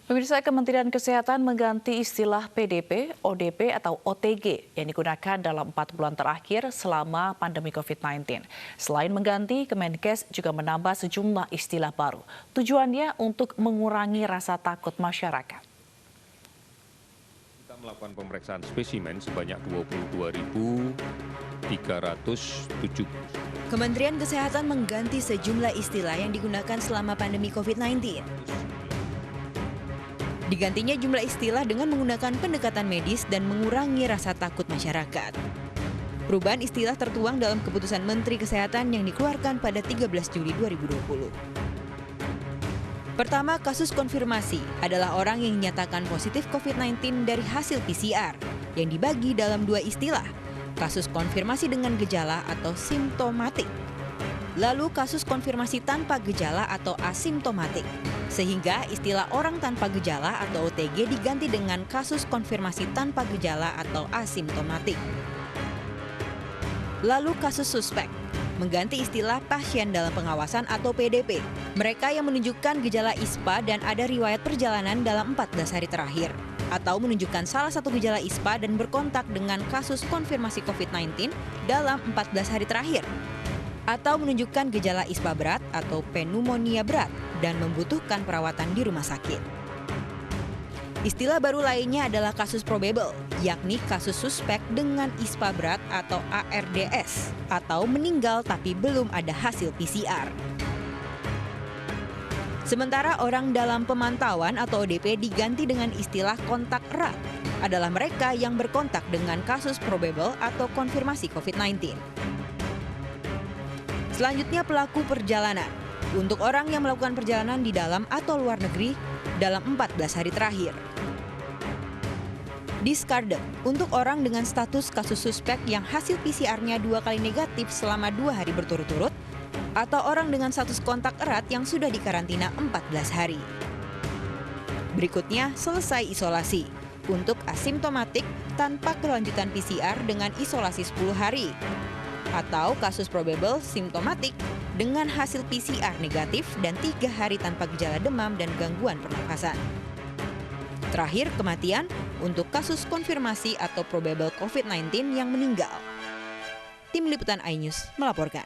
Pemirsa, Kementerian Kesehatan mengganti istilah PDP, ODP atau OTG yang digunakan dalam 4 bulan terakhir selama pandemi COVID-19. Selain mengganti, Kemenkes juga menambah sejumlah istilah baru. Tujuannya untuk mengurangi rasa takut masyarakat. Kita melakukan pemeriksaan spesimen sebanyak 22.307. Kementerian Kesehatan mengganti sejumlah istilah yang digunakan selama pandemi COVID-19. Digantinya jumlah istilah dengan menggunakan pendekatan medis dan mengurangi rasa takut masyarakat. Perubahan istilah tertuang dalam keputusan Menteri Kesehatan yang dikeluarkan pada 13 Juli 2020. Pertama, kasus konfirmasi adalah orang yang dinyatakan positif COVID-19 dari hasil PCR yang dibagi dalam dua istilah, kasus konfirmasi dengan gejala atau simptomatik. Lalu kasus konfirmasi tanpa gejala atau asimptomatik, sehingga istilah orang tanpa gejala atau OTG diganti dengan kasus konfirmasi tanpa gejala atau asimptomatik. Lalu kasus suspek, mengganti istilah pasien dalam pengawasan atau PDP, mereka yang menunjukkan gejala ISPA dan ada riwayat perjalanan dalam 14 hari terakhir, atau menunjukkan salah satu gejala ISPA dan berkontak dengan kasus konfirmasi COVID-19 dalam 14 hari terakhir, atau menunjukkan gejala ISPA berat atau pneumonia berat dan membutuhkan perawatan di rumah sakit. Istilah baru lainnya adalah kasus probable, yakni kasus suspek dengan ISPA berat atau ARDS, atau meninggal tapi belum ada hasil PCR. Sementara orang dalam pemantauan atau ODP diganti dengan istilah kontak erat, adalah mereka yang berkontak dengan kasus probable atau konfirmasi COVID-19. Selanjutnya pelaku perjalanan, untuk orang yang melakukan perjalanan di dalam atau luar negeri dalam 14 hari terakhir. Discarded, untuk orang dengan status kasus suspek yang hasil PCR-nya 2 kali negatif selama 2 hari berturut-turut, atau orang dengan status kontak erat yang sudah dikarantina 14 hari. Berikutnya, selesai isolasi, untuk asimptomatik tanpa kelanjutan PCR dengan isolasi 10 hari. Atau kasus probable simptomatik dengan hasil PCR negatif dan 3 hari tanpa gejala demam dan gangguan pernafasan. Terakhir, kematian untuk kasus konfirmasi atau probable COVID-19 yang meninggal. Tim Liputan iNews melaporkan.